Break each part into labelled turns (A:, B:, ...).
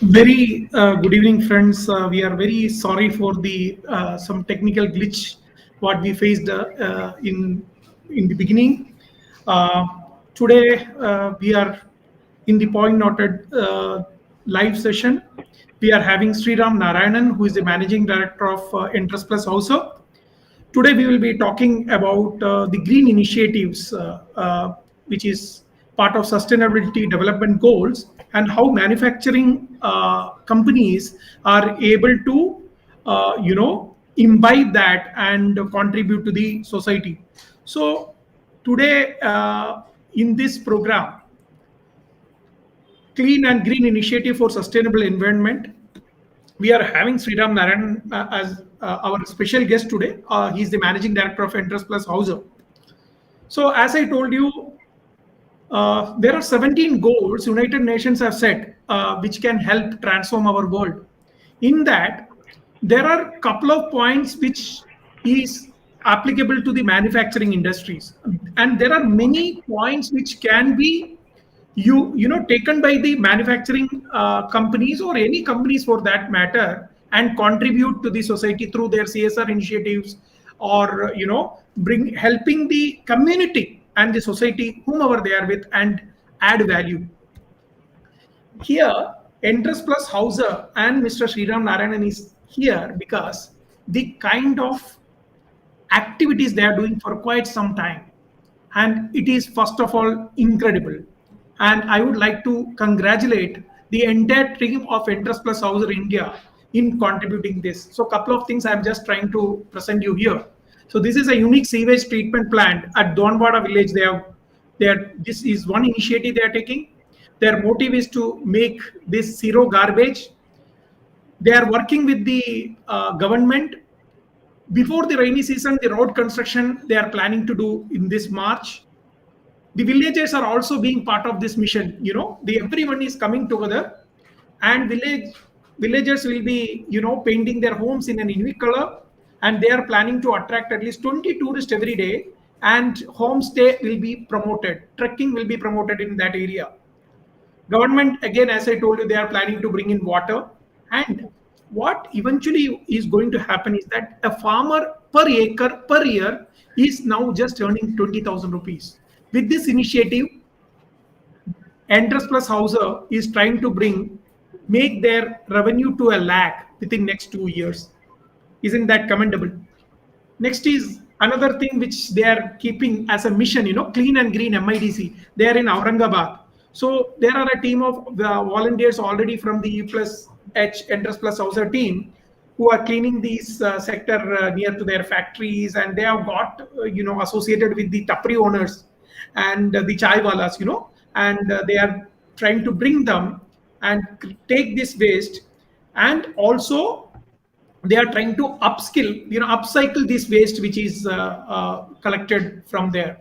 A: Very good evening, friends. We are very sorry for the some technical glitch what we faced in the beginning. Uh, Today we are in the point noted live session. We are having Sriram Narayanan, who is the Managing Director of Endress+Hauser. Today we will be talking about the green initiatives, which is part of sustainability development goals, and how manufacturing companies are able to, imbibe that and contribute to the society. So today in this program, Clean and Green Initiative for Sustainable Environment, we are having Sriram Narayanan as our special guest today. He's the Managing Director of Endress+Hauser. So, as I told you, there are 17 goals United Nations have set, which can help transform our world. In that, there are a couple of points which is applicable to the manufacturing industries, and there are many points which can be taken by the manufacturing companies or any companies for that matter and contribute to the society through their CSR initiatives, or bring helping the community and the society whomever they are with and add value. Here Endress+Hauser and Mr. Sriram Narayanan is here because the kind of activities they are doing for quite some time, and it is first of all incredible, and I would like to congratulate the entire team of Endress+Hauser India in contributing this. So a couple of things I'm just trying to present you here. So this is a unique sewage treatment plant at Vada village. This is one initiative they are taking. Their motive is to make this zero garbage. They are working with the government. Before the rainy season, the road construction they are planning to do in this March. The villagers are also being part of this mission. Everyone is coming together, and villagers will be painting their homes in an unique color, and they are planning to attract at least 20 tourists every day, and homestay will be promoted, trekking will be promoted in that area. Government, again, as I told you, they are planning to bring in water, and what eventually is going to happen is that a farmer per acre per year is now just earning 20,000 rupees. With this initiative, Endress+Hauser is trying to make their revenue to a lakh within next 2 years. Isn't that commendable? Next is another thing which they are keeping as a mission, clean and green MIDC. They are in Aurangabad. So there are a team of volunteers already from the U+H Endress+Hauser team who are cleaning these sector near to their factories, and they have got associated with the tapri owners and the chai walas, and they are trying to bring them and take this waste, and also they are trying to upcycle this waste which is collected from there.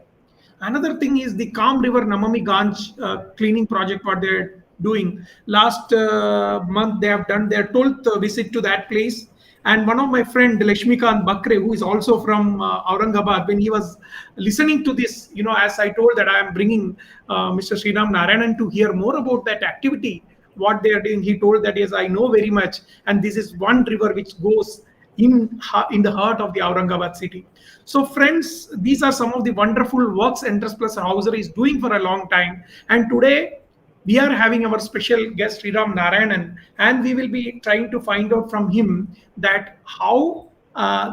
A: Another thing is the Calm River Namami Ganj cleaning project what they're doing. Last month they have done their 12th visit to that place. And one of my friend Lakshmikant Bakre, who is also from Aurangabad, when he was listening to this, as I told that I am bringing Mr. Sriram Narayanan to hear more about that activity, what they are doing, he told that yes, I know very much, and this is one river which goes in the heart of the Aurangabad city. So friends, these are some of the wonderful works Endress+Hauser is doing for a long time, and today we are having our special guest Sriram Narayanan, and we will be trying to find out from him that how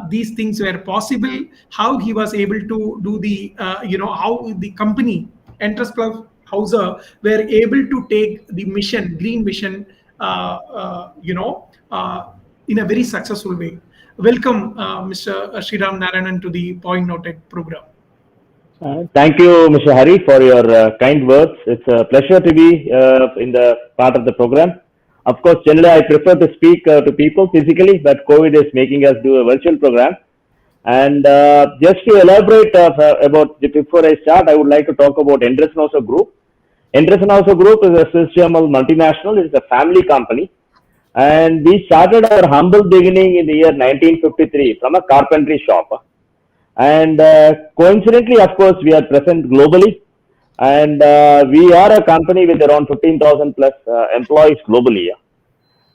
A: these things were possible, how he was able to do the how the company Endress+Hauser were able to take the green mission in a very successful way. Welcome Mr. Sriram Narayanan to the Point Noted program.
B: Thank you, Mr. Hari, for your kind words. It's a pleasure to be in the part of the program. Of course, generally I prefer to speak to people physically, but COVID is making us do a virtual program. And just to elaborate about, before I start, I would like to talk about Endress+Hauser Group. Endress+Hauser Group is a Swiss German multinational. It's a family company. And we started our humble beginning in the year 1953 from a carpentry shop. And coincidentally, of course, we are present globally, and we are a company with around 15,000 plus employees globally.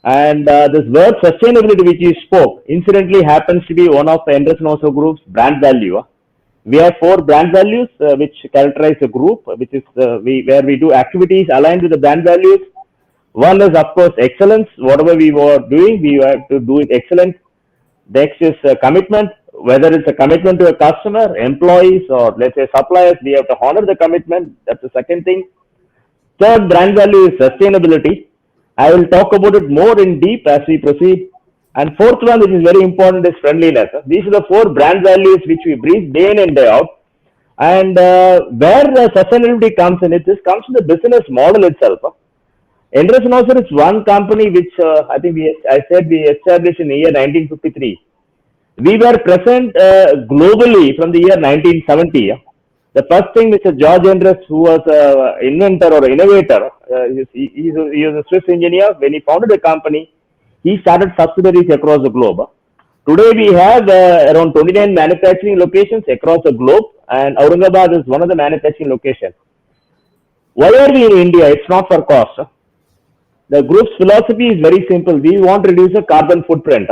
B: And this word sustainability which you spoke, incidentally happens to be one of the Endress+Hauser Group's brand value. We have 4 brand values which characterize the group, which is where we do activities aligned with the brand values. One is, of course, excellence. Whatever we were doing, we have to do it excellent. Next is commitment. Whether it's a commitment to a customer, employees, or let's say suppliers, we have to honor the commitment. That's the second thing. Third brand value is sustainability. I will talk about it more in deep as we proceed. And fourth one, which is very important, is friendliness. These are the 4 brand values which we breathe day in and day out. And where the sustainability comes in, this comes from the business model itself. Endress+Hauser is one company which I think I said we established in the year 1953. We were present globally from the year 1970. The first thing, Mr. George Endress, who was an inventor or innovator, he was a Swiss engineer. When he founded the company, he started subsidiaries across the globe. Today we have around 29 manufacturing locations across the globe, and Aurangabad is one of the manufacturing locations. Why are we in India? It's not for cost. The group's philosophy is very simple. We want to reduce the carbon footprint.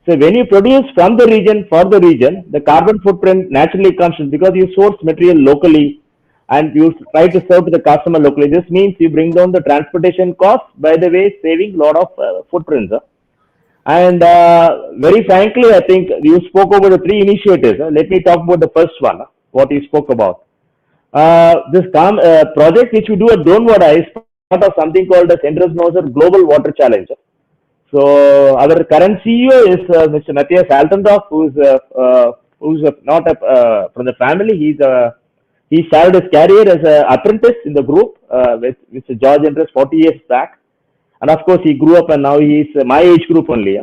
B: So when you produce from the region for the region, the carbon footprint naturally comes because you source material locally and you try to serve to the customer locally. This means you bring down the transportation costs, by the way, saving a lot of footprints. And very frankly, I think you spoke over the 3 initiatives. Let me talk about the first one, what you spoke about. This project which we do at Vada is part of something called the Endress+Hauser Global Water Challenge. So our current CEO is Mr. Matthias Altendorf, who's not from the family. He started his career as an apprentice in the group with Mr. George Endress 40 years back, and of course he grew up and now he's my age group only.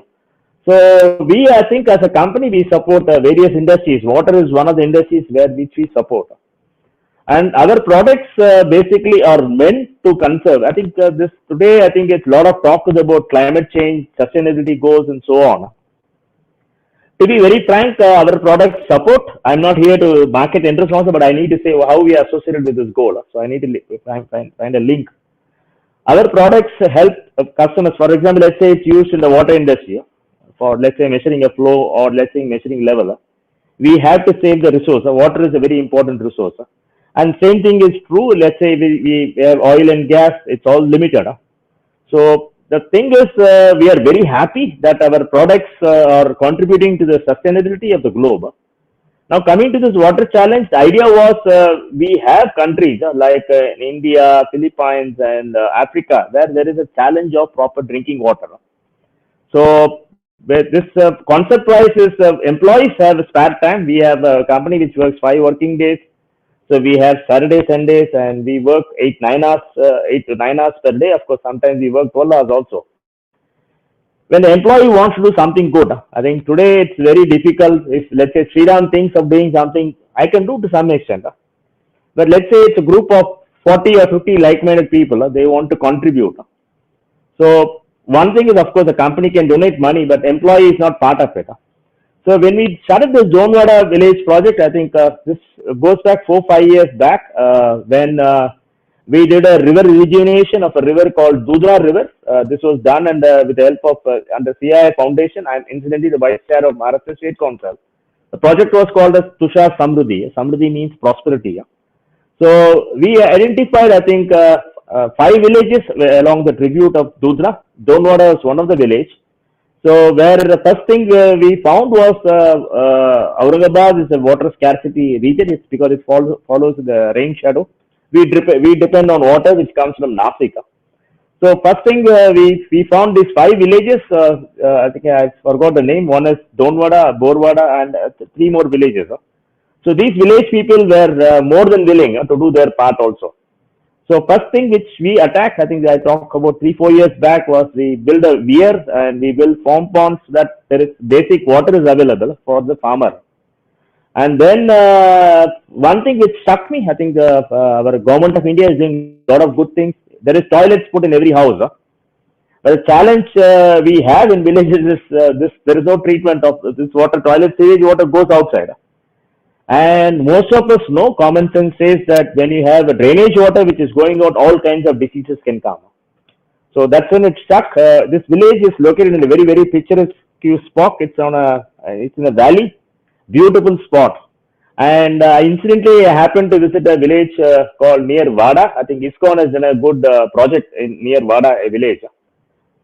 B: So we, I think, as a company, we support various industries. Water is one of the industries which we support. And our products basically are meant to conserve. I think today, I think it's a lot of talk about climate change, sustainability goals, and so on. To be very frank, our products support. I'm not here to market Endress+Hauser, but I need to say how we are associated with this goal. So I need to find a link. Our products help customers. For example, let's say it's used in the water industry for, let's say, measuring a flow or, let's say, measuring level. We have to save the resource. Water is a very important resource. And same thing is true. Let's say we have oil and gas. It's all limited. So the thing is, we are very happy that our products are contributing to the sustainability of the globe. Now coming to this water challenge, the idea was we have countries like India, Philippines, and Africa where there is a challenge of proper drinking water. So this concept-wise is employees have spare time. We have a company which works 5 working days. So we have Saturdays, Sundays, and we work 8 to 9 hours per day. Of course, sometimes we work 12 hours also. When the employee wants to do something good, I think today it's very difficult. If, let's say, Sriram thinks of doing something, I can do to some extent. But let's say it's a group of 40 or 50 like-minded people, they want to contribute. So one thing is, of course, the company can donate money, but employee is not part of it. So when we started this Vada village project, I think this goes back 4-5 years back when we did a river rejuvenation of a river called Dudra River. This was done with the help of under CII Foundation. I'm incidentally the vice chair of Maharashtra State Council. The project was called as Tushar Samruddhi. Samruddhi means prosperity. So we identified, I think, 5 villages along the tribute of Dudra. Vada was one of the village. So where the first thing we found was Aurangabad is a water scarcity region. It's because it follows the rain shadow. We depend on water which comes from Nasik. So first thing we found these 5 villages. I think I forgot the name. One is Vada, Vada, and 3 more villages. So these village people were more than willing to do their part also. So first thing which we attacked, I think I talked about 3-4 years back, was we build a weir and we build foam ponds that there is basic water is available for the farmer. And then one thing which struck me, I think our government of India is doing a lot of good things. There is toilets put in every house. But the challenge we have in villages is there is no treatment of this water. Toilet sewage water goes outside. And most of us know, common sense says that when you have a drainage water which is going out, all kinds of diseases can come. So that's when it stuck. This village is located in a very, very picturesque spot. It's in a valley, beautiful spot. And incidentally, I happened to visit a village called near Vada. I think ISKCON has done a good project near Vada, a village.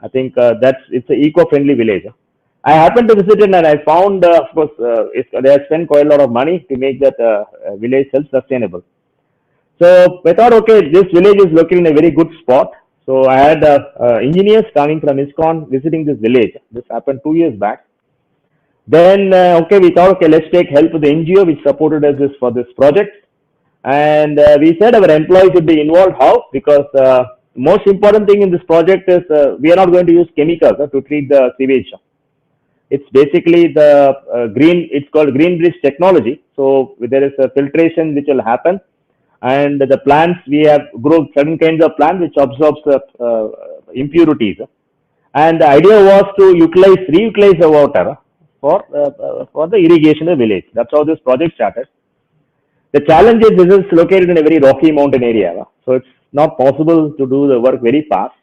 B: I think it's an eco-friendly village. I happened to visit it and I found, of course, they have spent quite a lot of money to make that village self-sustainable. So I thought, okay, this village is located in a very good spot. So I had engineers coming from ISKCON visiting this village. This happened 2 years back. Then, okay, we thought, okay, let's take help with the NGO which supported us for this project. And we said our employees should be involved. How? Because the most important thing in this project is we are not going to use chemicals to treat the sewage. It's basically it's called green bridge technology. So there is a filtration which will happen. And the plants, we have grown certain kinds of plants which absorbs impurities. And the idea was to reutilize the water for the irrigation of the village. That's how this project started. The challenge is this is located in a very rocky mountain area, so it's not possible to do the work very fast.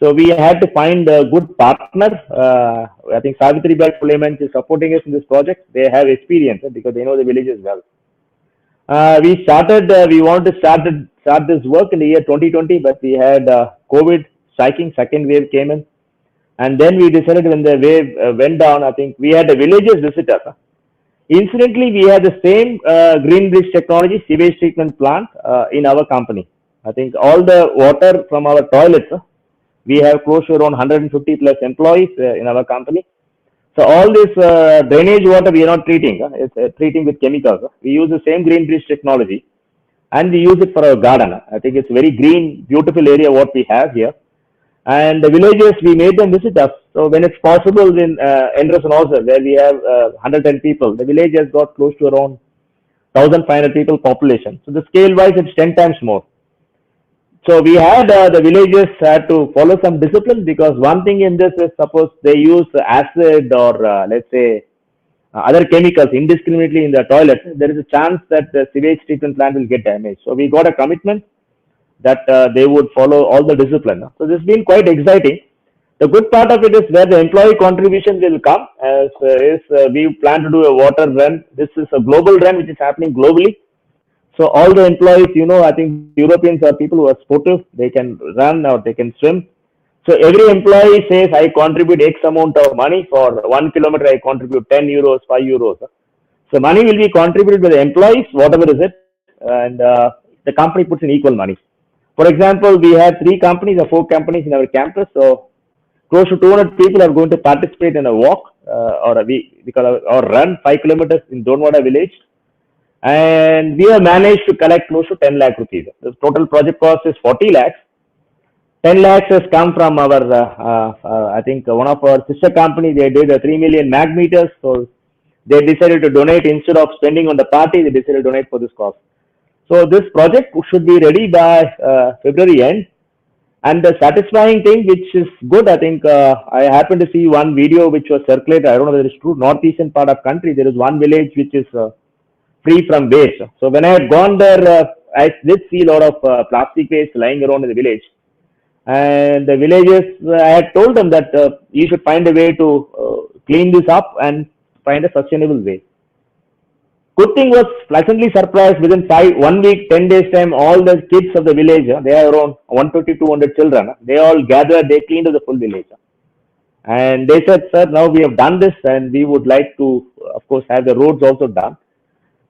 B: So we had to find a good partner. I think Savitribai Puleman is supporting us in this project. They have experience because they know the villages well. We wanted to start this work in the year 2020, but we had COVID striking, second wave came in. And then we decided when the wave went down, I think we had a villagers visit us. Incidentally, we had the same green bridge technology sewage treatment plant in our company. I think all the water from our toilets, we have close to around 150 plus employees in our company. So all this drainage water we are not treating, it's treating with chemicals. We use the same green bridge technology and we use it for our garden. I think it's very green, beautiful area what we have here. And the villagers, we made them visit us. So when it's possible in Endress+Hauser, where we have 110 people, the village has got close to around 1,500 people population. So the scale wise, it's 10 times more. So we had the villagers had to follow some discipline because one thing in this is suppose they use acid or let's say other chemicals indiscriminately in the toilet, there is a chance that the sewage treatment plant will get damaged. So we got a commitment that they would follow all the discipline. So this has been quite exciting. The good part of it is where the employee contribution will come as we plan to do a water run. This is a global run which is happening globally. So all the employees, I think Europeans are people who are sportive. They can run or they can swim. So every employee says, I contribute X amount of money. For 1 kilometer, I contribute 10 euros, 5 euros. So money will be contributed by the employees, whatever is it. And the company puts in equal money. For example, we have 3 companies or 4 companies in our campus. So close to 200 people are going to participate in a walk or run 5 kilometers in Donwada village. And we have managed to collect close to 10 lakh rupees. The total project cost is 40 lakhs. 10 lakhs has come from our, I think one of our sister companies, they did 3 million mag meters. So they decided to donate instead of spending on the party, they decided to donate for this cause. So this project should be ready by February end. And the satisfying thing, which is good, I think I happened to see one video which was circulated. I don't know whether it's true. Northeastern part of country, there is one village which is free from waste. So when I had gone there, I did see a lot of plastic waste lying around in the village. And the villagers, I had told them that you should find a way to clean this up and find a sustainable way. Good thing was pleasantly surprised within 1 week, 10 days time, all the kids of the village, they are around 150, 200 children. They all gathered, they cleaned the full village. And they said, sir, now we have done this and we would like to, of course, have the roads also done.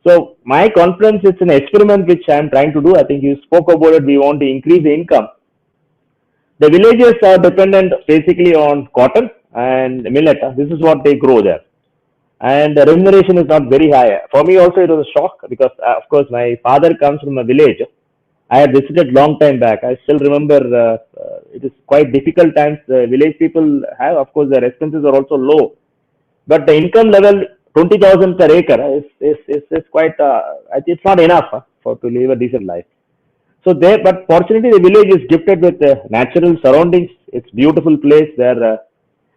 B: So my confidence, it's an experiment which I am trying to do. I think you spoke about it. We want to increase the income. The villagers are dependent basically on cotton and millet. This is what they grow there. And the remuneration is not very high. For me also it was a shock because of course my father comes from a village. I had visited long time back. I still remember it is quite difficult times the village people have. Of course their expenses are also low. But the income level 20,000 per acre is quite, it's not enough to live a decent life. So but fortunately the village is gifted with natural surroundings. It's beautiful place where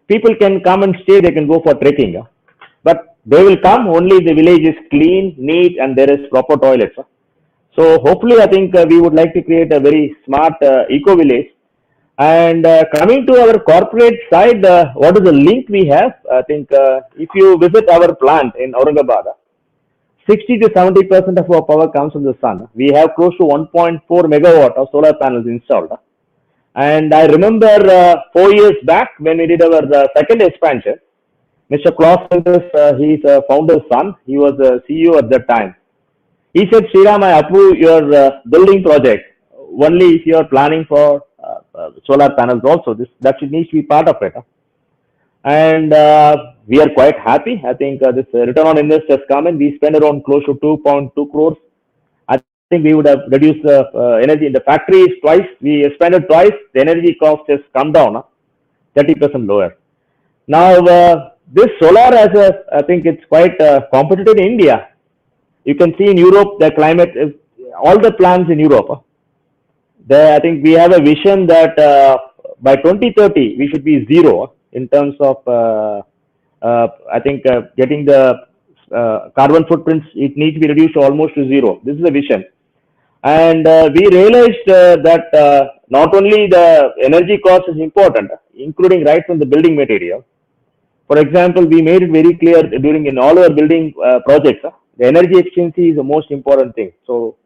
B: people can come and stay. They can go for trekking. But they will come only if the village is clean, neat, and there is proper toilets. So hopefully, I think we would like to create a very smart eco village. And coming to our corporate side, what is the link we have? I think if you visit our plant in Aurangabad, 60 to 70% of our power comes from the sun. We have close to 1.4 megawatt of solar panels installed. And I remember 4 years back when we did our second expansion, Mr. Klaus, he's a founder's son. He was a CEO at that time. He said, Sriram, I approve your building project only if you are planning for solar panels also. That needs to be part of it. And we are quite happy. I think this return on investment has come in. We spend around close to 2.2 crores. I think we would have reduced the energy in the factory is twice. We expanded twice. The energy cost has come down 30% lower. Now, this solar I think it's quite competitive in India. You can see in Europe, the climate, all the plants in Europe, I think we have a vision that by 2030, we should be zero in terms of, I think, getting the carbon footprints. It needs to be reduced almost to zero. This is a vision. And we realized that not only the energy cost is important, including right from the building material. For example, we made it very clear in all our building projects, the energy efficiency is the most important thing. So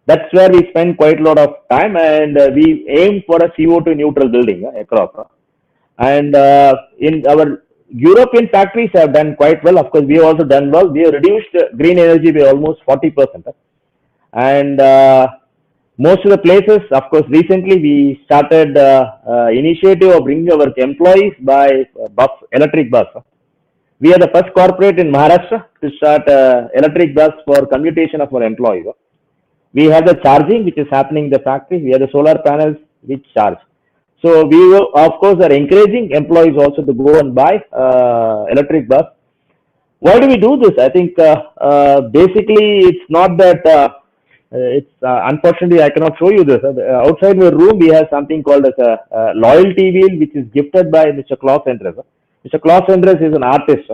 B: that's where we spend quite a lot of time, and we aim for a CO2 neutral building across. And in our European factories have done quite well. Of course, we have also done well. We have reduced green energy by almost 40%. And most of the places, of course, recently we started initiative of bringing our employees by electric bus. We are the first corporate in Maharashtra to start electric bus for commutation of our employees. We have the charging, which is happening in the factory. We have the solar panels which charge. So we will, of course, are encouraging employees also to go and buy electric bus. Why do we do this? I think basically it's not that unfortunately I cannot show you this. Outside the room we have something called as a loyalty wheel, which is gifted by Mr. Klaus Endress. Mr. Klaus Endress is an artist.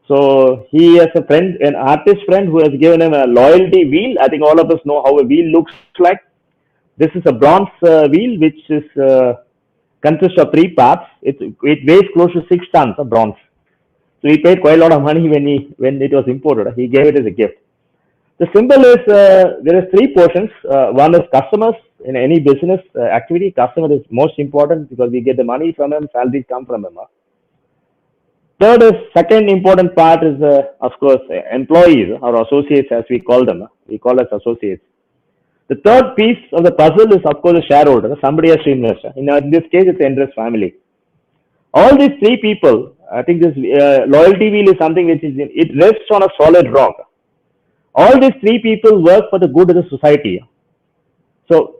B: So he has a friend, an artist friend, who has given him a loyalty wheel. I think all of us know how a wheel looks like. This is a bronze wheel which is consists of 3 parts. It weighs close to 6 tons of bronze. So he paid quite a lot of money when it was imported. He gave it as a gift. The symbol is there are 3 portions. One is customers. In any business activity, customer is most important because we get the money from him, salaries come from him. Second important part is, of course, employees or associates, as we call them. We call as associates. The third piece of the puzzle is, of course, a shareholder. Somebody has to invest. In this case, it's the Endress family. All these 3 people, I think this loyalty wheel is something which it rests on a solid rock. All these 3 people work for the good of the society. So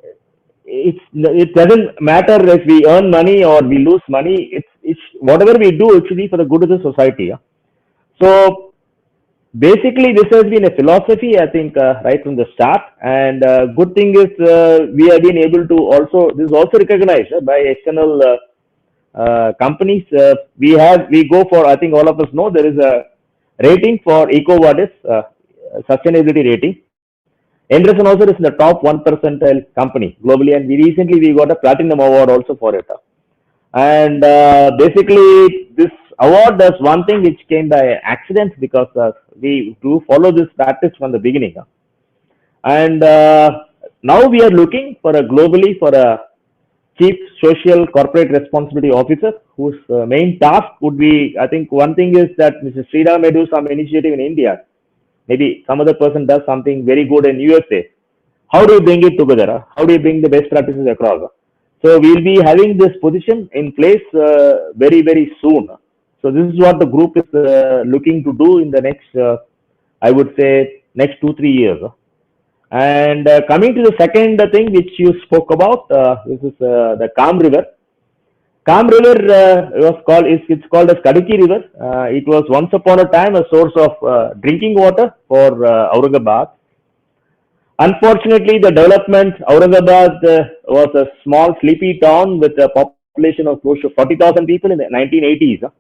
B: it doesn't matter if we earn money or we lose money. It's whatever we do, it should be for the good of the society. So basically, this has been a philosophy, I think, right from the start. And good thing is we have been able to also, this is also recognized by external companies. We go for, I think all of us know, there is a rating for EcoVadis, sustainability rating. Endress+Hauser is in the top 1% company globally, and we got a platinum award also for it. And basically, this award does one thing which came by accident, because we do follow this practice from the beginning. And now we are looking for globally for a Chief Social Corporate Responsibility Officer, whose main task would be, I think one thing is that Mr. Sriram may do some initiative in India. Maybe some other person does something very good in USA. How do you bring it together? How do you bring the best practices across? So we'll be having this position in place very, very soon. So this is what the group is looking to do in the next, I would say, next 2-3 years. And coming to the second thing which you spoke about, this is the Karaki River. Karaki River it's called as Karaki River. It was once upon a time a source of drinking water for Aurangabad. Unfortunately, the development, Aurangabad was a small sleepy town with a population of close to 40,000 people in the 1980s.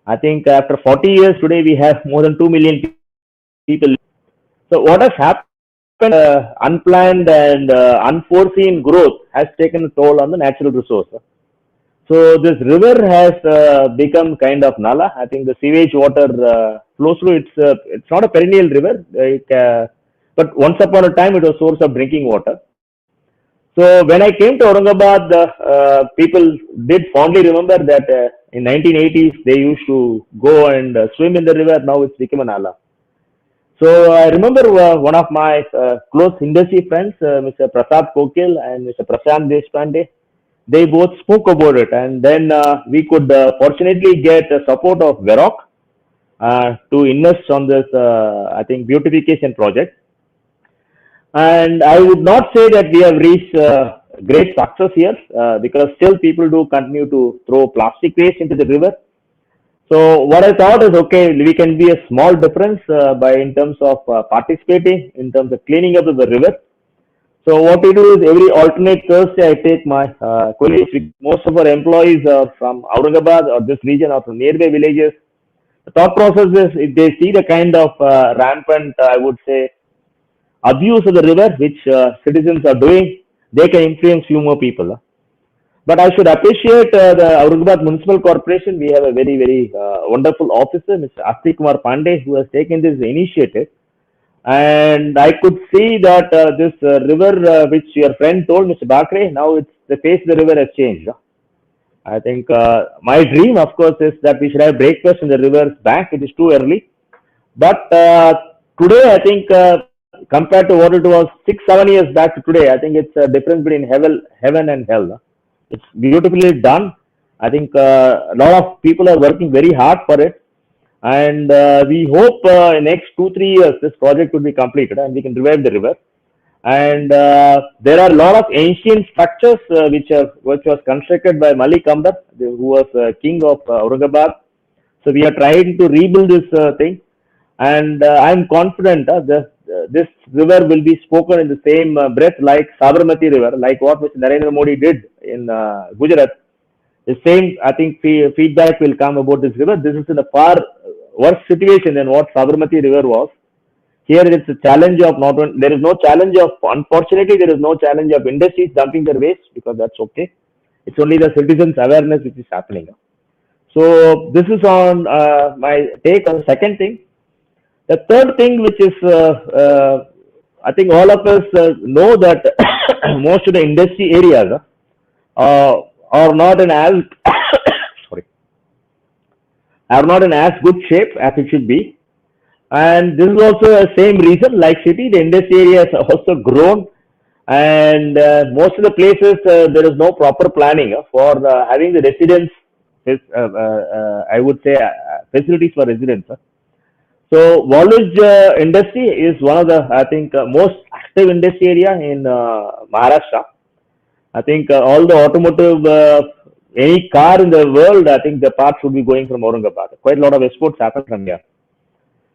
B: I think after 40 years today we have more than 2 million people. So what has happened unplanned and unforeseen growth has taken a toll on the natural resource. So this river has become kind of nala. I think the sewage water flows through. It's not a perennial river, but once upon a time it was source of drinking water. So when I came to Aurangabad, people did fondly remember that in 1980s they used to go and swim in the river. Now it's become a nala. So I remember one of my close industry friends, Mr. Prasad Kokil and Mr. Prashant Deshpande. They both spoke about it, and then we could fortunately get the support of Veroc to invest on this, I think, beautification project. And I would not say that we have reached great success here because still people do continue to throw plastic waste into the river. So what I thought is, okay, we can be a small difference by in terms of participating in terms of cleaning up of the river. So what we do is every alternate Thursday I take my colleagues. Most of our employees are from Aurangabad or this region or from nearby villages. The thought process is if they see the kind of rampant, I would say, abuse of the river which citizens are doing, they can influence few more people. But I should appreciate the Aurangabad Municipal Corporation. We have a very, very wonderful officer, Mr. Asti Kumar Pandey, who has taken this initiative. And I could see that this river, which your friend told, Mr. Bakre, now it's the face of the river has changed. I think my dream, of course, is that we should have breakfast in the river's bank. It is too early. But today, I think, compared to what it was 6-7 years back to today, I think it's a difference between heaven and hell. It's beautifully done. I think a lot of people are working very hard for it. And we hope in next 2-3 years, this project will be completed and we can revive the river. And there are a lot of ancient structures which was constructed by Malik Ambar, who was king of Aurangabad. So we are trying to rebuild this thing. And I'm confident this river will be spoken in the same breath like Sabarmati River, like what Mr. Narendra Modi did in Gujarat. The same, I think, feedback will come about this river. This is in a far worse situation than what Sabarmati River was. Here it's a challenge of there is no challenge of, unfortunately, there is no challenge of industries dumping their waste because that's okay. It's only the citizens' awareness which is happening. So this is on my take on the second thing. The third thing, which is, I think all of us know that most of the industry areas are not in as are not in as good shape as it should be. And this is also the same reason, like city, the industry area has also grown. And most of the places, there is no proper planning for having the residents, I would say, facilities for residents. So, Waluj industry is one of the, I think, most active industry area in Maharashtra. I think all the automotive, any car in the world, I think the parts would be going from Aurangabad. Quite a lot of exports happen from here.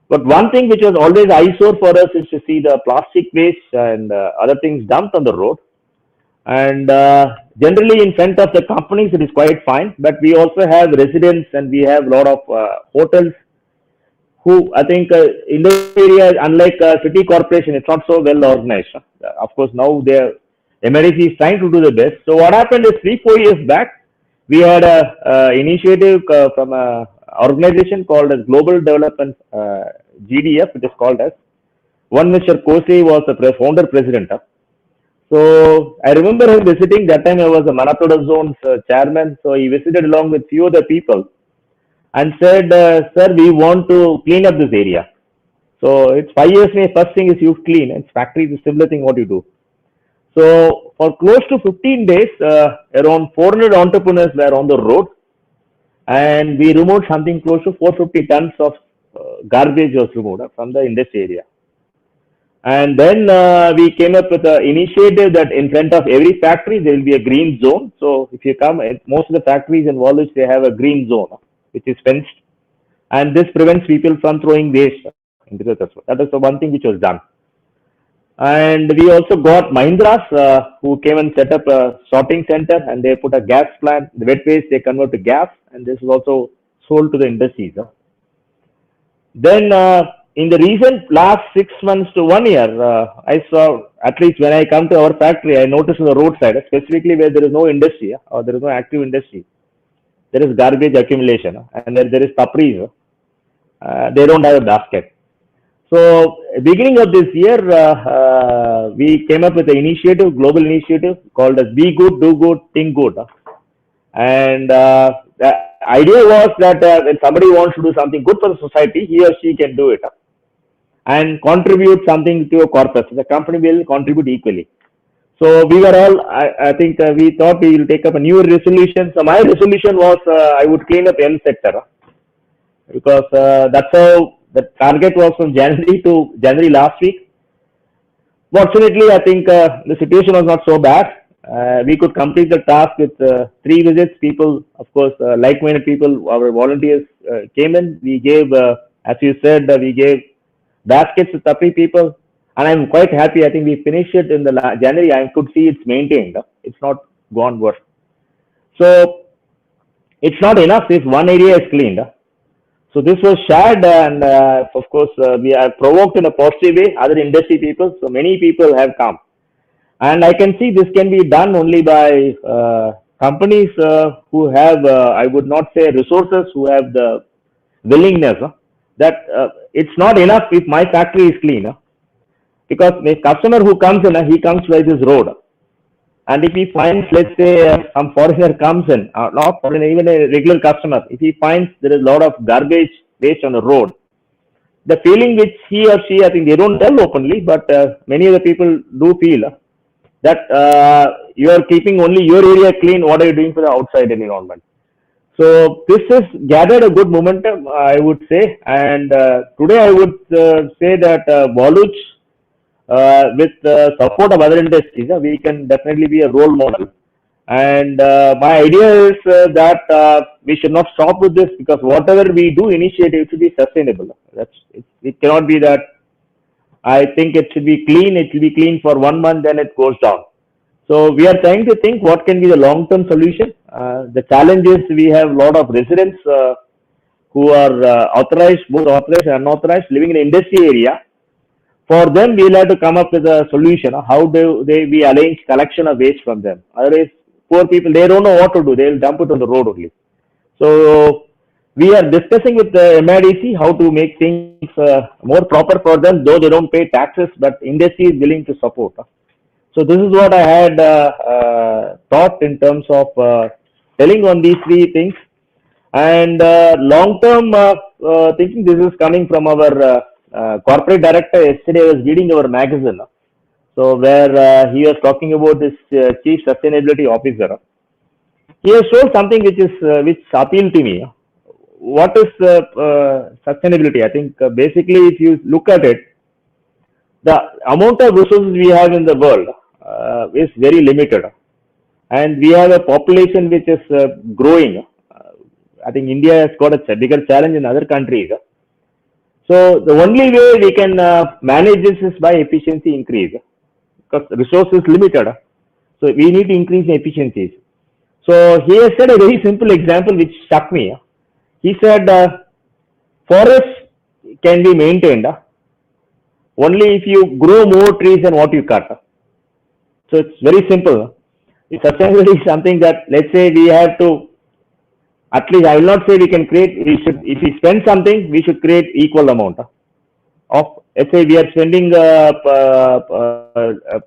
B: But one thing which was always eyesore for us is to see the plastic waste and other things dumped on the road. And generally in front of the companies, it is quite fine. But we also have residents and we have a lot of hotels who, I think, in the area, unlike city corporation, it's not so well organized. Of course, now MREC is trying to do the best. So what happened is 3-4 years back, we had a initiative from a organization called as Global Development GDF, it is called as. One Mr. Kose was the founder president. So I remember him visiting. That time I was the Manapura zone's chairman. So he visited along with few other people and said, sir, we want to clean up this area. So it's 5 years, first thing is you clean. It's factory, the similar thing what you do. So for close to 15 days, around 400 entrepreneurs were on the road. And we removed something close to 450 tons of garbage was removed from the industry area. And then we came up with an initiative that in front of every factory there will be a green zone. So if you come, most of the factories in Waluj, they have a green zone which is fenced. And this prevents people from throwing waste into the Taswa. That is the one thing which was done. And we also got Mahindras who came and set up a sorting center and they put a gas plant. The wet waste they convert to gas and this is also sold to the industries. Then in the recent last 6 months to 1 year, I saw, at least when I come to our factory, I noticed on the roadside, specifically where there is no industry or there is no active industry, there is garbage accumulation and there is tapris. They don't have a basket. So, beginning of this year, we came up with an initiative, global initiative called as Be Good, Do Good, Think Good. And the idea was that when somebody wants to do something good for the society, he or she can do it and contribute something to a corpus. The company will contribute equally. So we were all, I think we thought we will take up a new resolution. So my resolution was I would clean up N sector because that's how the target was from January to January last week. Fortunately, I think the situation was not so bad. We could complete the task with 3 visits. People, of course, like-minded people, our volunteers came in. We gave, as you said, we gave baskets to 30 people. And I'm quite happy. I think we finished it in the January. I could see it's maintained. It's not gone worse. So it's not enough if one area is cleaned. So this was shared, and of course we are provoked in a positive way. Other industry people, so many people have come, and I can see this can be done only by companies who have, I would not say resources, who have the willingness. That it's not enough if my factory is clean. Because the customer who comes in, he comes by this road. And if he finds, let's say, some foreigner comes in, not foreigner, even a regular customer, if he finds there is a lot of garbage waste on the road, the feeling which he or she, I think they don't tell openly, but many of the people do feel that you are keeping only your area clean, what are you doing for the outside environment? So this has gathered a good momentum, I would say. And today I would say that Voluj, with the support of other industries, we can definitely be a role model. And my idea is that we should not stop with this, because whatever we do initiative should be sustainable. It cannot be that I think it should be clean. It will be clean for 1 month, then it goes down. So we are trying to think what can be the long-term solution. The challenge is we have a lot of residents who are authorized, both authorized and unauthorized, living in the industry area. For them, we will have to come up with a solution. How do we arrange collection of waste from them? Otherwise, poor people, they don't know what to do. They will dump it on the road only. So we are discussing with the MIDC how to make things more proper for them, though they don't pay taxes, but industry is willing to support. So this is what I had thought in terms of telling on these 3 things. And long-term thinking, this is coming from our corporate director. Yesterday I was reading our magazine, so where he was talking about this chief sustainability officer. He has shown something which appealed to me. What is sustainability? I think basically, if you look at it, the amount of resources we have in the world is very limited, and we have a population which is growing. I think India has got a bigger challenge in other countries. So the only way we can manage this is by efficiency increase, because resource is limited. So we need to increase the efficiencies. So he has said a very simple example which struck me. He said forests can be maintained only if you grow more trees than what you cut. So it's very simple. Sustainability is something that, let's say, we have to, at least I will not say we can create, we should, if we spend something, we should create equal amount of, let's say we are spending,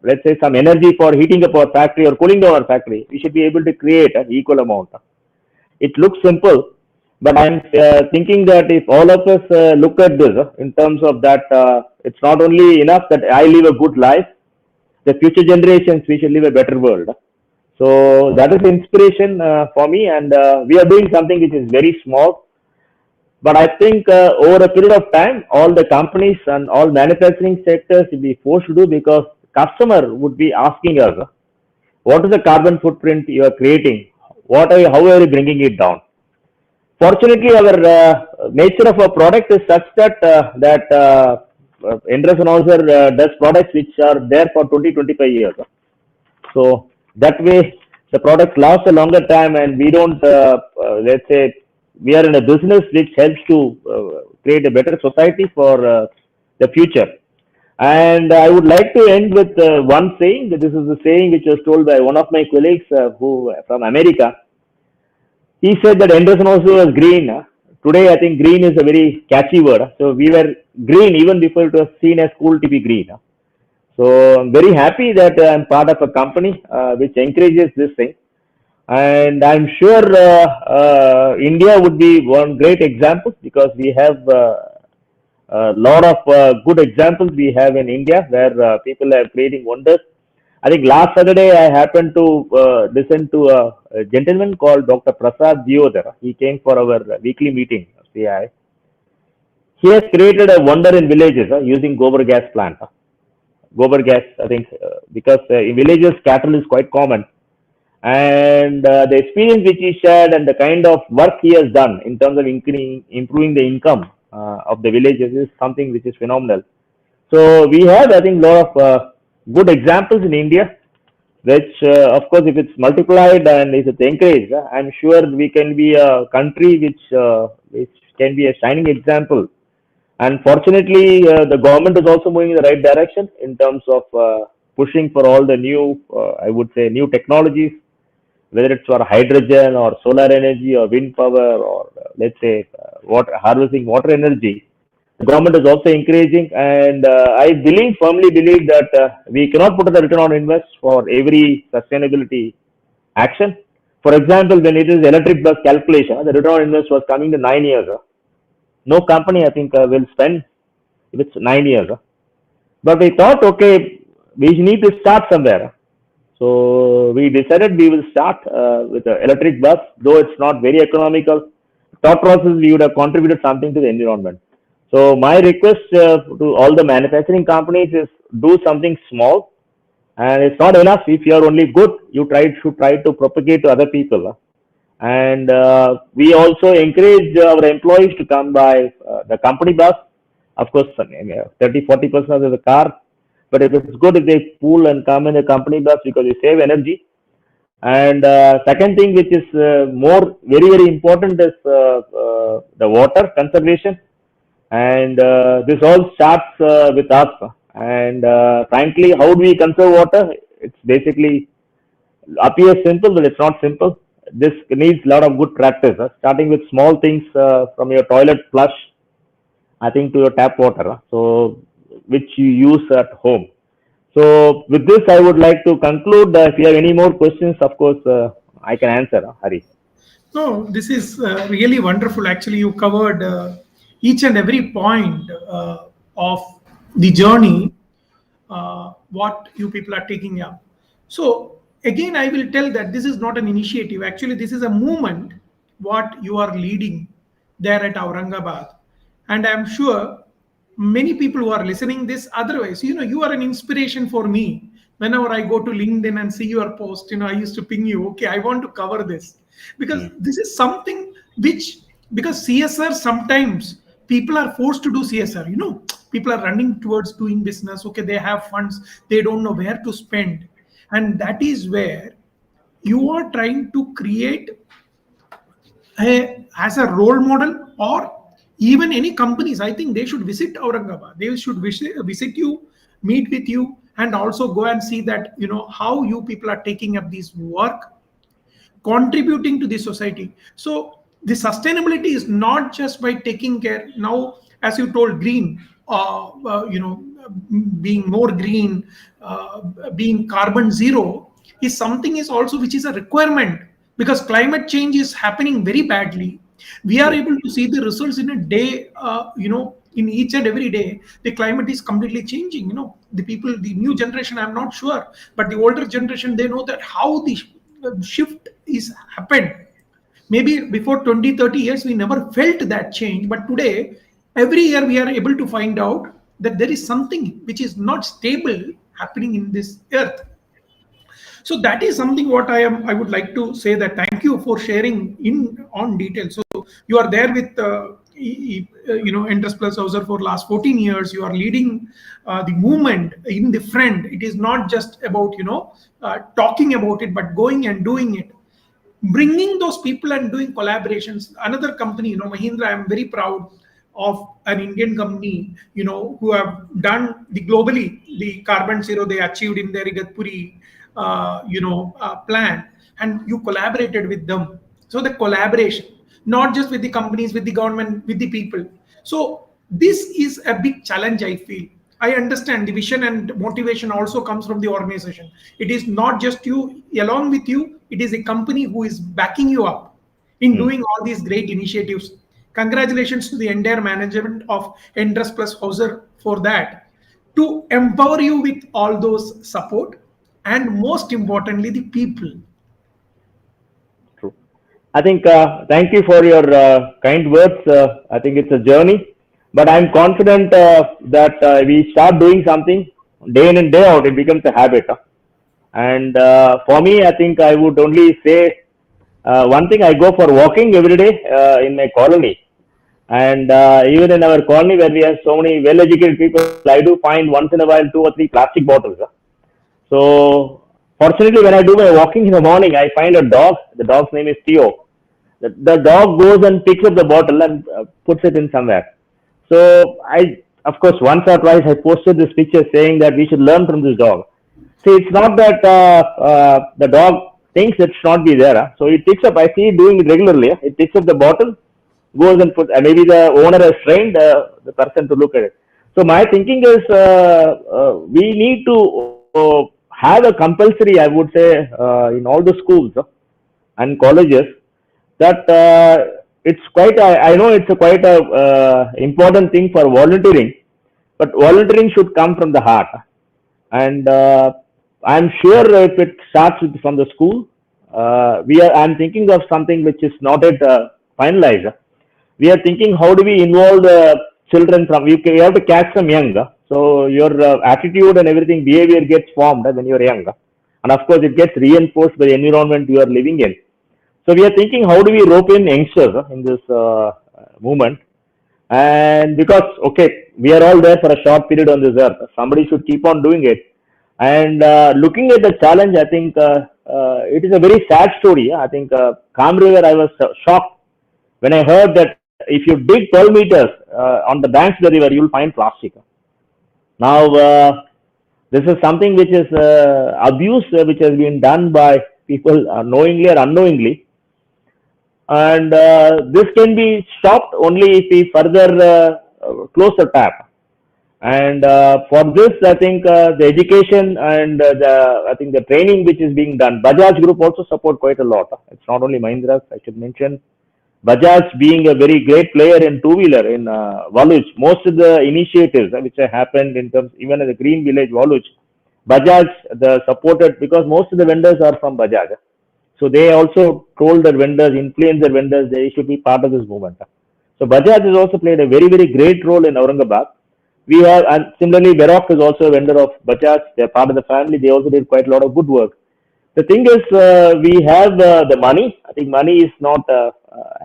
B: let's say some energy for heating up our factory or cooling down our factory, we should be able to create an equal amount. It looks simple, but I'm thinking that if all of us look at this in terms of that, it's not only enough that I live a good life, the future generations, we should live a better world. So that is inspiration for me, and we are doing something which is very small. But I think over a period of time, all the companies and all manufacturing sectors will be forced to do, because customer would be asking us, what is the carbon footprint you are creating? How are you bringing it down? Fortunately, our nature of our product is such that Endress+Hauser does products which are there for 20-25 years. So that way, the products last a longer time, and we don't, let's say, we are in a business which helps to create a better society for the future. And I would like to end with one saying. This is the saying which was told by one of my colleagues who from America. He said that Endress+Hauser was green. Today, I think green is a very catchy word. So we were green even before it was seen as cool to be green. So I'm very happy that I'm part of a company which encourages this thing. And I'm sure India would be one great example, because we have a lot of good examples we have in India where people are creating wonders. I think last Saturday I happened to listen to a gentleman called Dr. Prasad Diodar. He came for our weekly meeting of CI. He has created a wonder in villages using gobar gas plant. Gobar gas, I think, because in villages cattle is quite common. And the experience which he shared and the kind of work he has done in terms of improving the income of the villages is something which is phenomenal. So we have, I think, a lot of good examples in India, which, of course, if it's multiplied and if it's encouraged, I'm sure we can be a country which can be a shining example. And fortunately, the government is also moving in the right direction in terms of pushing for all the new, I would say, new technologies, whether it's for hydrogen or solar energy or wind power or let's say harvesting water energy. The government is also encouraging, and I firmly believe that we cannot put the return on invest for every sustainability action. For example, when it is electric bus calculation, the return on invest was coming to 9 years. No company, I think, will spend if it's 9 years. But we thought, okay, we need to start somewhere. So we decided we will start with the electric bus, though it's not very economical. Thought process, we would have contributed something to the environment. So my request to all the manufacturing companies is do something small, and it's not enough if you are only good. You should try to propagate to other people. And we also encourage our employees to come by the company bus. Of course, 30-40% of the car. But if it's good if they pool and come in a company bus, because you save energy. And second thing, which is very, very important, is the water conservation. And this all starts with us. And frankly, how do we conserve water? It's basically appears simple, but it's not simple. This needs a lot of good practice, starting with small things from your toilet flush, I think, to your tap water, so which you use at home. So with this, I would like to conclude. If you have any more questions, of course, I can answer, Hari.
A: No, this is really wonderful. Actually, you covered each and every point of the journey, what you people are taking up. So again, I will tell that this is not an initiative. Actually, this is a movement, what you are leading there at Aurangabad. And I'm sure many people who are listening this, otherwise, you are an inspiration for me. Whenever I go to LinkedIn and see your post, I used to ping you, okay, I want to cover this. Because this is something which, because CSR, sometimes people are forced to do CSR, people are running towards doing business. Okay, they have funds, they don't know where to spend. And that is where you are trying to create as a role model, or even any companies. I think they should visit Aurangabad. They should visit you, meet with you, and also go and see that, how you people are taking up this work, contributing to the society. So the sustainability is not just by taking care now, as you told, green, being more green, being carbon zero is something is also which is a requirement, because climate change is happening very badly. We are able to see the results in a day, in each and every day. The climate is completely changing. The people, the new generation, I'm not sure, but the older generation, they know that how the shift is happened. Maybe before 20-30 years we never felt that change, but today every year we are able to find out that there is something which is not stable happening in this earth. So that is something what I would like to say, that thank you for sharing on detail. So you are there with Endress+Hauser for last 14 years. You are leading the movement in the front. It is not just about talking about it, but going and doing it, bringing those people and doing collaborations. Another company, Mahindra, I am very proud of an Indian company, who have done the globally the carbon zero they achieved in their Igatpuri, plan, and you collaborated with them. So the collaboration, not just with the companies, with the government, with the people. So this is a big challenge, I feel. I understand the vision and motivation also comes from the organization. It is not just you, along with you, it is a company who is backing you up in doing all these great initiatives. Congratulations to the entire management of Endress+Hauser for that, to empower you with all those support, and most importantly, the people.
B: True. I think thank you for your kind words. I think it's a journey, but I'm confident that we start doing something day in and day out, it becomes a habit. And for me, I think I would only say one thing: I go for walking every day in my colony, and even in our colony where we have so many well-educated people, I do find once in a while 2 or 3 plastic bottles. So fortunately, when I do my walking in the morning, I find a dog. The dog's name is Theo. The dog goes and picks up the bottle and puts it in somewhere. So of course, once or twice I posted this picture saying that we should learn from this dog. See, it's not that the dog thinks it should not be there. So it picks up. I see it doing it regularly. It picks up the bottle, goes and puts. Maybe the owner has trained the person to look at it. So my thinking is we need to have a compulsory, I would say, in all the schools and colleges, that it's quite I know it's a quite a important thing for volunteering, but volunteering should come from the heart. And I'm sure if it starts from the school, I'm thinking of something which is not yet finalized. We are thinking, how do we involve the children from, you have to catch them young. So your attitude and everything, behavior gets formed when you're young. And of course, it gets reinforced by the environment you are living in. So we are thinking, how do we rope in youngsters in this movement? And because, okay, we are all there for a short period on this earth. Somebody should keep on doing it. And looking at the challenge, I think it is a very sad story. I think Karaki River, I was shocked when I heard that if you dig 12 meters on the banks of the river, you will find plastic. Now, this is something which is abuse which has been done by people knowingly or unknowingly. And this can be stopped only if we further close the tap. And for this, I think the education and I think the training which is being done, Bajaj Group also support quite a lot. It's not only Mahindra's, I should mention. Bajaj being a very great player in two-wheeler in Waluj, most of the initiatives which have happened in terms, even in the Green Village, Waluj, Bajaj supported, because most of the vendors are from Bajaj. So they also told their vendors, influenced their vendors, they should be part of this movement. So Bajaj has also played a very, very great role in Aurangabad. We have, and similarly, Varroc is also a vendor of Bajaj. They're part of the family. They also did quite a lot of good work. The thing is, we have the money. I think money is not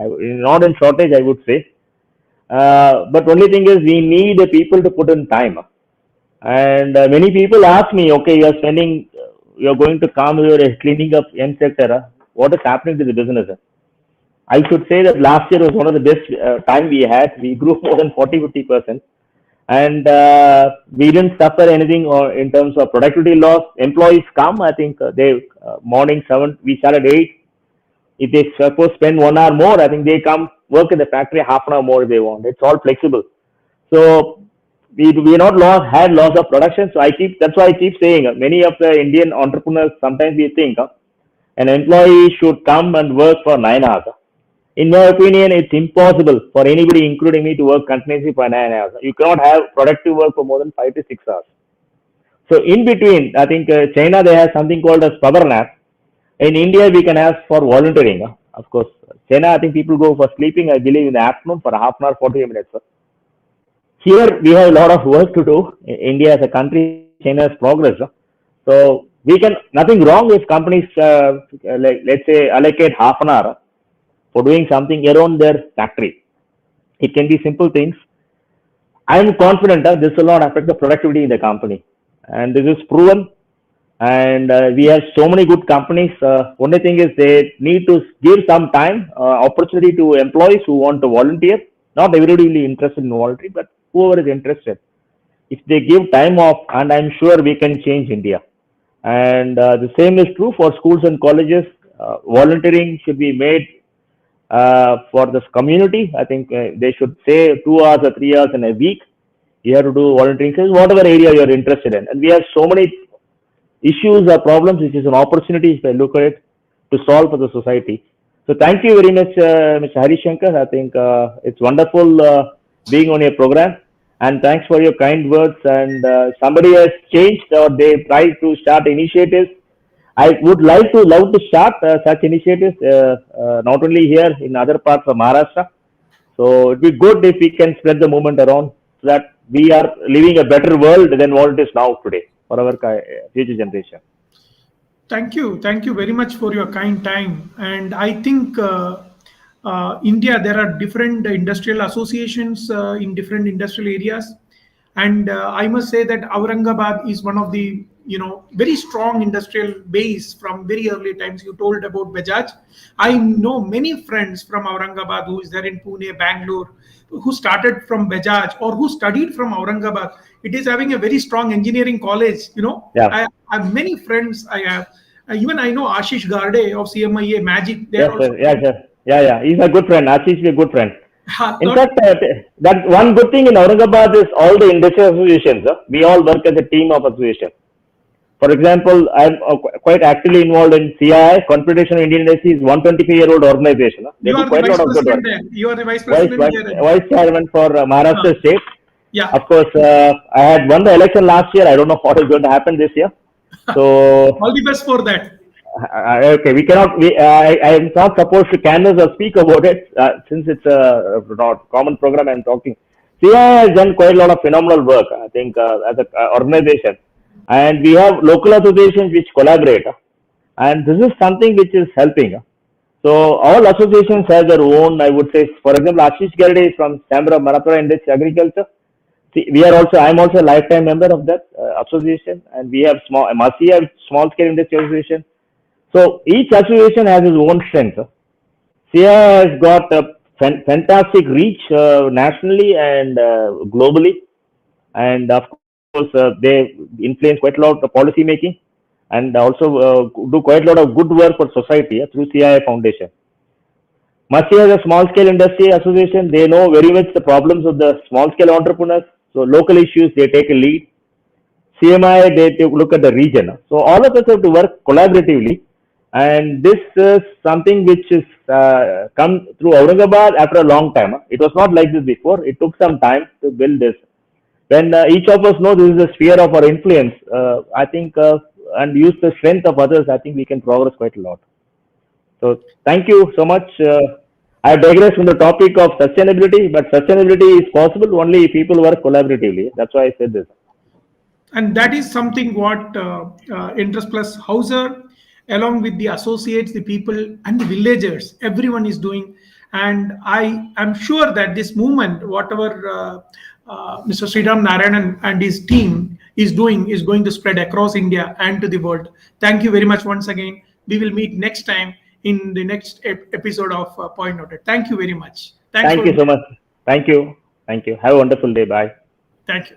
B: in shortage, I would say. But only thing is, we need the people to put in time. And many people ask me, okay, you are going to come here cleaning up M sector. What is happening to the business? I should say that last year was one of the best time we had. We grew more than 40-50%. And we didn't suffer anything in terms of productivity loss. Employees come, I think they morning 7, we start at 8. If they suppose spend 1 hour more, I think they come work in the factory half an hour more if they want. It's all flexible. So we not had loss of production. So that's why I keep saying, many of the Indian entrepreneurs, sometimes we think an employee should come and work for 9 hours. In my opinion, it's impossible for anybody, including me, to work continuously for 9 hours. You cannot have productive work for more than 5 to 6 hours. So in between, I think China, they have something called as power nap. In India, we can ask for volunteering. Of course, China, I think people go for sleeping, I believe, in the afternoon for half an hour, 40 minutes. Here, we have a lot of work to do. India as a country, China has progress. So we can, nothing wrong if companies, let's say, allocate half an hour for doing something around their factory. It can be simple things. I am confident this will not affect the productivity in the company. And this is proven. And we have so many good companies. Only thing is they need to give some time, opportunity to employees who want to volunteer. Not everybody will be interested in volunteering, but whoever is interested, if they give time off, and I'm sure we can change India. And the same is true for schools and colleges. Volunteering should be made for this community. I think they should say 2 hours or 3 hours in a week. You have to do volunteering, whatever area you're interested in. And we have so many issues or problems, which is an opportunity, if I look at it, to solve for the society. So thank you very much, Mr. Hari Shankar. I think it's wonderful being on your program. And thanks for your kind words. And somebody has changed or they try to start initiatives. I would love to start such initiatives, not only here in other parts of Maharashtra. So it would be good if we can spread the movement around so that we are living a better world than what it is now today for our future generation.
A: Thank you very much for your kind time. And I think India, there are different industrial associations in different industrial areas. And I must say that Aurangabad is one of the very strong industrial base from very early times. You told about Bajaj. I know many friends from Aurangabad who is there in Pune, Bangalore, who started from Bajaj or who studied from Aurangabad. It is having a very strong engineering college.
B: Yeah.
A: I have many friends. I have even I know Ashish Garde of CMIA Magic.
B: Yes, sir. Yeah, sir. Yeah. He's a good friend. Ashish is a good friend. In fact, that one good thing in Aurangabad is all the industrial associations. We all work as a team of association. For example, I'm quite actively involved in CII, Confederation of Indian Industries, 125-year-old organization. They do quite a lot of good work.
A: You are the vice president.
B: Vice chairman for Maharashtra State.
A: Yeah.
B: Of course, I had won the election last year. I don't know what is going to happen this year. So
A: all the best for that.
B: Okay, we cannot. I am not supposed to canvass or speak about it since it's a not common program. I'm talking. CII has done quite a lot of phenomenal work. I think as an organization, and we have local associations which collaborate, and this is something which is helping. So all associations have their own. I would say, for example, Ashish Garde is from Chamber of Manapura Industry Agriculture. I'm also a lifetime member of that association, and we have small scale industry association. So each association has its own strength. CII has got a fantastic reach nationally and globally, and of course they influence quite a lot of policy making, and also do quite a lot of good work for society through CII Foundation. Masi has a small scale industry association. They know very much the problems of the small scale entrepreneurs. So local issues, they take a lead. CMI, they look at the region. So all of us have to work collaboratively. And this is something which is come through Aurangabad after a long time. It was not like this before. It took some time to build this. When each of us know this is a sphere of our influence, I think, and use the strength of others, I think we can progress quite a lot. So thank you so much. I digress from the topic of sustainability, but sustainability is possible only if people work collaboratively. That's why I said this.
A: And that is something what Endress+Hauser, along with the associates, the people and the villagers, everyone is doing. And I am sure that this movement, whatever Mr. Sriram Narayanan and his team is doing, is going to spread across India and to the world. Thank you very much once again. We will meet next time in the next episode of Point Noted. Thank you very much.
B: Thank you so much. Thank you. Have a wonderful day. Bye.
A: Thank you.